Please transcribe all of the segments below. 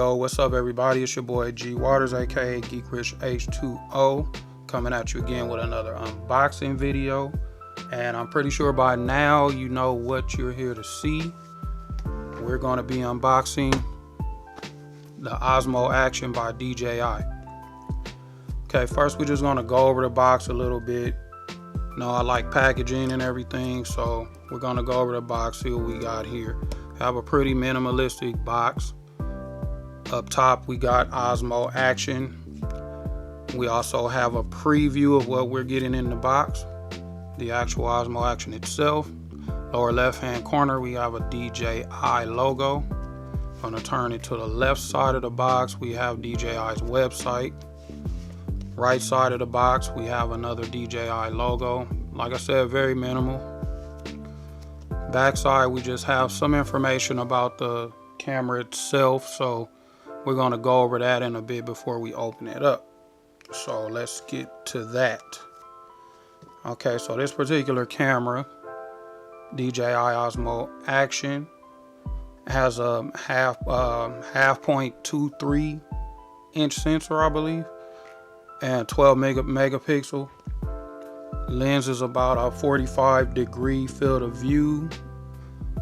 Yo, what's up everybody? It's your boy G Waters, aka Geek Rich H2O, coming at you again with another unboxing video. And I'm pretty sure by now you know what you're here to see. We're going to be unboxing the Osmo Action by DJI. Okay, first we're just going to go over the box a little bit. You know, I like packaging and everything, so we're going to go over the box, see what we got here. Have a pretty minimalistic box. Up top we got Osmo Action. We also have a preview of what we're getting in the box, the actual Osmo Action itself. Lower left hand corner we have a DJI logo. I'm going to turn it to the left side of the box. We have DJI's website. Right side of the box we have another DJI logo. Like I said, very minimal. Back side we just have some information about the camera itself, so we're going to go over that in a bit before we open it up. So let's get to that. Okay, so this particular camera, DJI Osmo Action, has a 0.23 inch sensor, I believe, and 12 megapixel. Lens is about a 45-degree field of view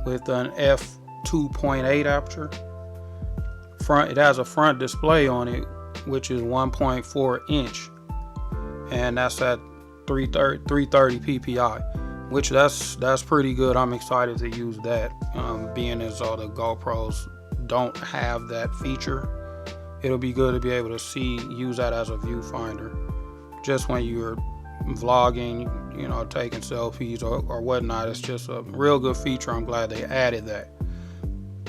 with an f2.8 aperture. It has a front display on it, which is 1.4 inch, and that's at 330 ppi, which that's pretty good. I'm excited to use that, being as all the GoPros don't have that feature. It'll be good to be able to use that as a viewfinder, just when you're vlogging, you know, taking selfies or whatnot. It's just a real good feature. I'm glad they added that.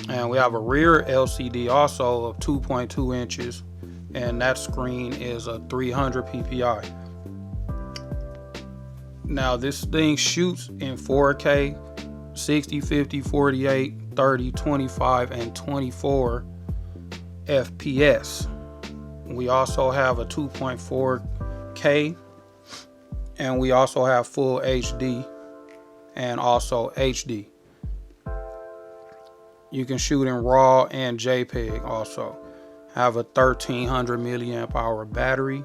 And we have a rear LCD also of 2.2 inches, and that screen is a 300 ppi. Now this thing shoots in 4K, 60, 50, 48, 30, 25, and 24 FPS. We also have a 2.4K, and we also have full HD and also HD. You can shoot in RAW and JPEG also. Have a 1300 milliamp hour battery.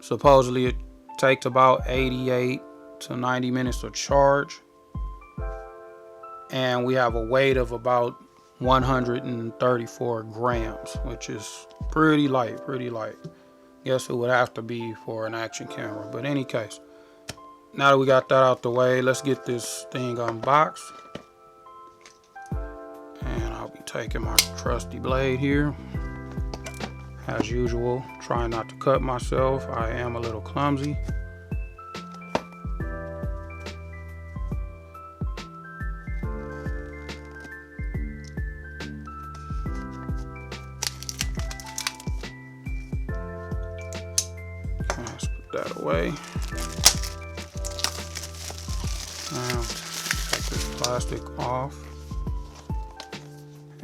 Supposedly it takes about 88 to 90 minutes to charge. And we have a weight of about 134 grams, which is pretty light. Guess it would have to be for an action camera, but in any case, now that we got that out the way, let's get this thing unboxed. And I'll be taking my trusty blade here. As usual, trying not to cut myself. I am a little clumsy. Let's put that away. Now, take this plastic off.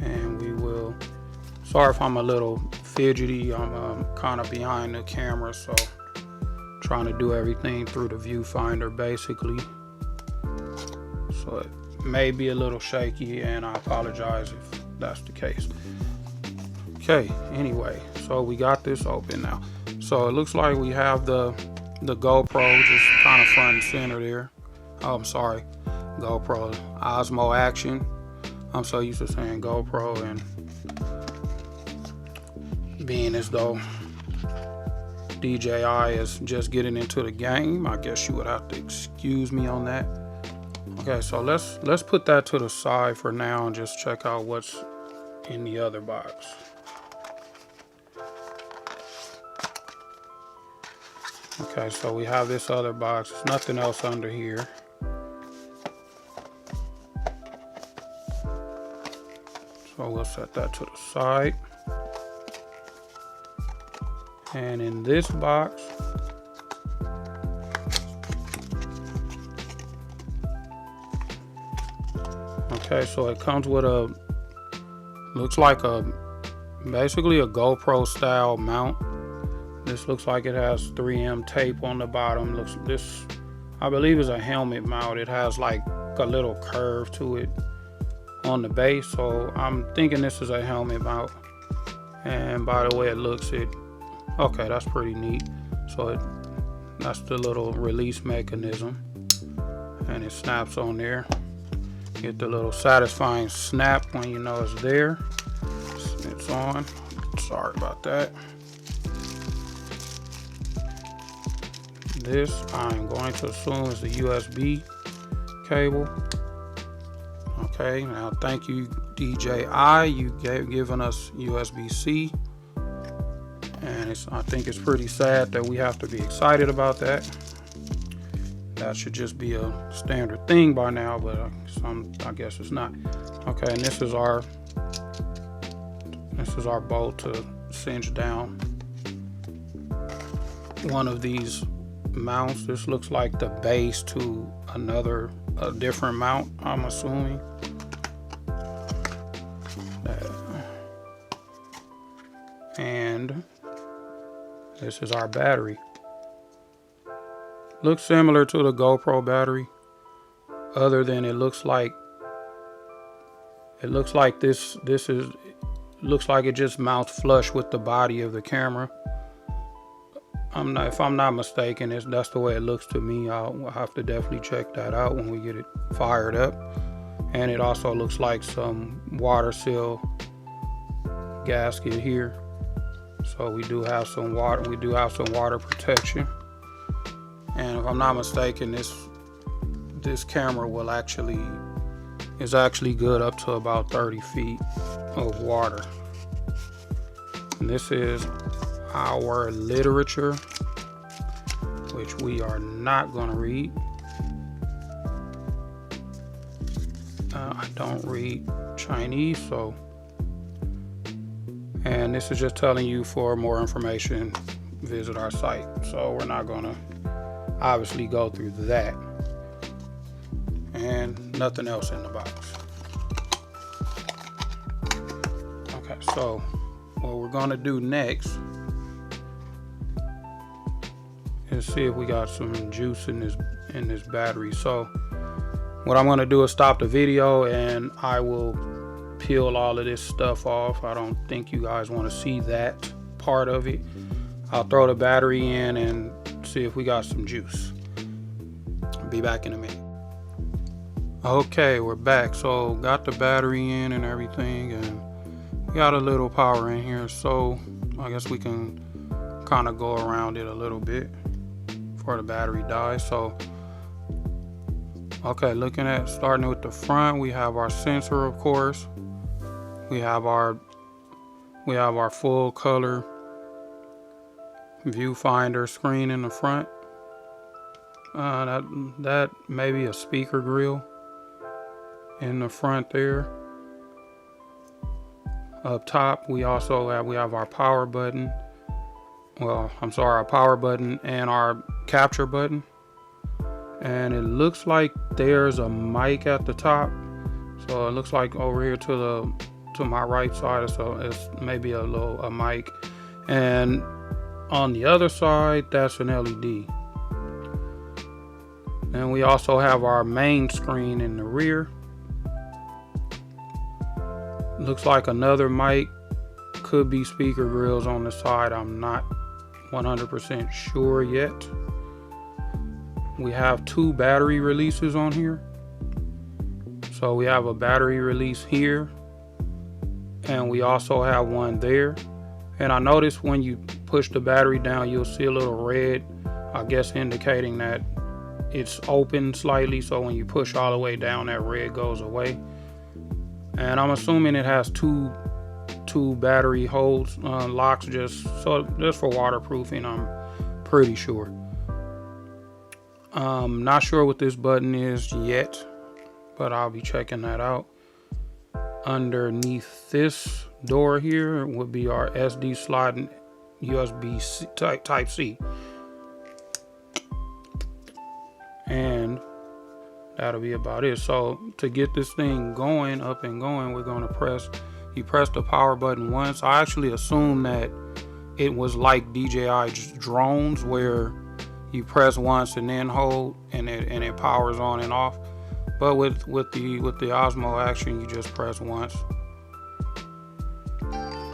And we will, sorry if I'm a little fidgety, I'm kind of behind the camera, so trying to do everything through the viewfinder basically, so it may be a little shaky, and I apologize if that's the case. Okay, anyway, so we got this open now. So it looks like we have the GoPro just kind of front and center there. Oh, I'm sorry, GoPro Osmo Action. I'm so used to saying GoPro and being as though DJI is just getting into the game. I guess you would have to excuse me on that. Okay, so let's put that to the side for now and just check out what's in the other box. Okay, so we have this other box. There's nothing else under here. So we'll set that to the side. And in this box, okay, so it comes with looks like basically a GoPro style mount. This looks like it has 3M tape on the bottom. This I believe is a helmet mount. It has like a little curve to it on the base, so I'm thinking this is a helmet mount. And by the way it looks, okay, that's pretty neat. So that's the little release mechanism, and it snaps on there. Get the little satisfying snap when you know it's there. It's on. Sorry about that. This I'm going to assume is the USB cable. Okay, now thank you DJI, you given us USB-C, and I think it's pretty sad that we have to be excited about that. That should just be a standard thing by now, but I guess it's not. Okay, and this is our bolt to cinch down one of these mounts. This looks like the base to a different mount, I'm assuming. And this is our battery. Looks similar to the GoPro battery, other than it looks like looks like it just mounts flush with the body of the camera. If I'm not mistaken, that's the way it looks to me. I'll have to definitely check that out when we get it fired up. And it also looks like some water seal gasket here. So we do have some water. We do have some water protection. And if I'm not mistaken, this camera is actually good up to about 30 feet of water. And this is our literature, which we are not going to read. I don't read Chinese, so. And this is just telling you, for more information, visit our site. So we're not going to obviously go through that. And nothing else in the box. Okay, so what we're going to do next is see if we got some juice in this battery. So what I'm going to do is stop the video and I will peel all of this stuff off. I don't think you guys want to see that part of it. I'll throw the battery in and see if we got some juice. I'll be back in a minute. Okay, we're back. So got the battery in and everything, and we got a little power in here, so I guess we can kind of go around it a little bit before the battery dies. So okay, starting with the front, we have our sensor, of course. We have our full color viewfinder screen in the front. That may be a speaker grill in the front there. Up top, we have our power button. Well, I'm sorry, our power button and our capture button. And it looks like there's a mic at the top. So it looks like over here to my right side, so it's maybe a mic. And on the other side, that's an LED. And we also have our main screen in the rear. Looks like another mic, could be speaker grills on the side. I'm not 100% sure yet. We have two battery releases on here. So we have a battery release here, and we also have one there. And I noticed when you push the battery down, you'll see a little red, I guess indicating that it's open slightly. So when you push all the way down, that red goes away. And I'm assuming it has two battery holds, locks, just for waterproofing, I'm pretty sure. Not sure what this button is yet, but I'll be checking that out. Underneath this door here would be our SD slot and USB type C. And that'll be about it. So to get this thing going, up and going, we're going to press the power button once. I actually assumed that it was like DJI drones, where you press once and then hold and it powers on and off. But with the Osmo Action, you just press once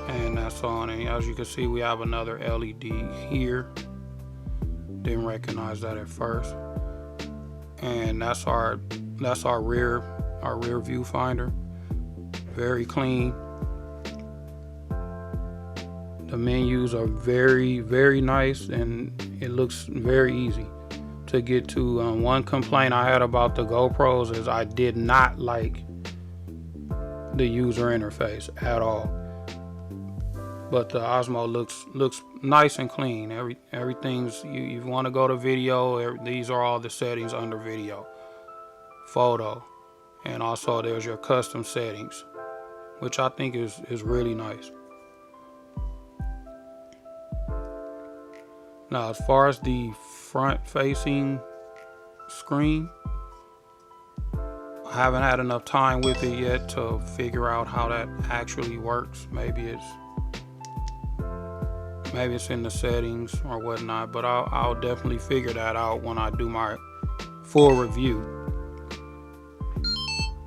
and CMOS on, and as you can see, we have another LED here. Didn't recognize that at first. And that's our rear viewfinder. Very clean. The menus are very, very nice, and it looks very easy to get to. One complaint I had about the GoPros is I did not like the user interface at all. But the Osmo looks nice and clean. Everything's, you want to go to video, these are all the settings under video. Photo, and also there's your custom settings, which I think is really nice. Now, as far as the front facing screen, I haven't had enough time with it yet to figure out how that actually works. Maybe it's in the settings or whatnot, but I'll definitely figure that out when I do my full review.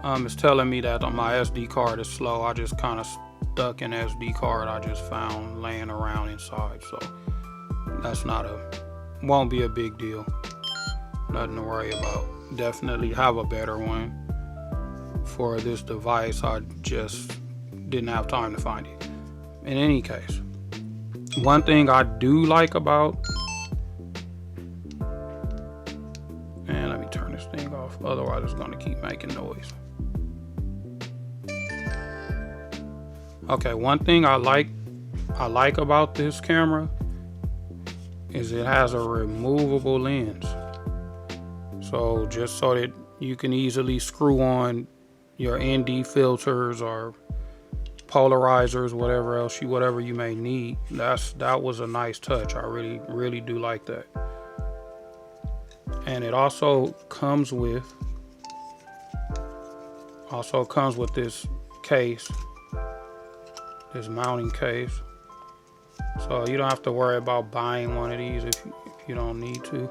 It's telling me that my SD card is slow. I just kind of stuck an SD card I just found laying around inside, so that's won't be a big deal. Nothing to worry about. Definitely have a better one for this device. I just didn't have time to find it. In any case, one thing I do like about, and let me turn this thing off, otherwise it's going to keep making noise. Okay, one thing I like about this camera is it has a removable lens. So just so that you can easily screw on your ND filters or polarizers, whatever you may need. That was a nice touch. I really do like that. And it also comes with this case, this mounting case. So you don't have to worry about buying one of these if you don't need to.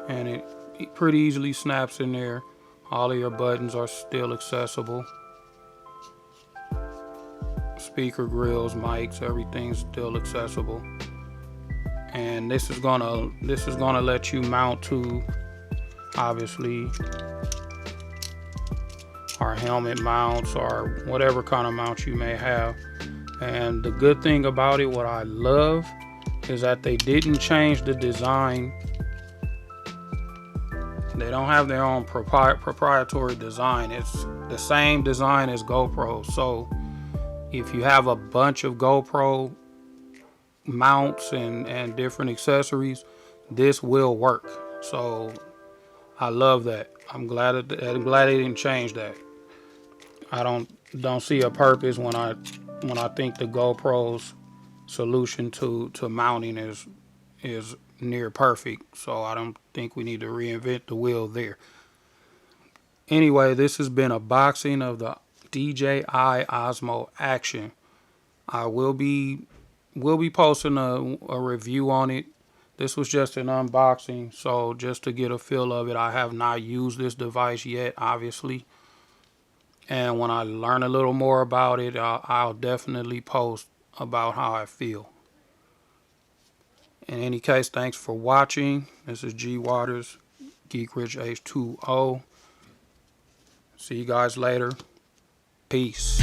And it pretty easily snaps in there. All of your buttons are still accessible. Speaker grills, mics, everything's still accessible. And this is gonna let you mount to, obviously, our helmet mounts or whatever kind of mount you may have. And the good thing about it, what I love, is that they didn't change the design. They don't have their own proprietary design. It's the same design as GoPro. So if you have a bunch of GoPro mounts and different accessories, this will work. So I love that. I'm glad they didn't change that. I don't see a purpose when I think the GoPro's solution to mounting is near perfect. So I don't think we need to reinvent the wheel there. Anyway, this has been a boxing of the DJI OSMO Action. I will be posting a review on it. This was just an unboxing, so just to get a feel of it. I have not used this device yet, obviously. And when I learn a little more about it, I'll definitely post about how I feel. In any case, thanks for watching. This is G Waters, Geek Rich H2O. See you guys later. Peace.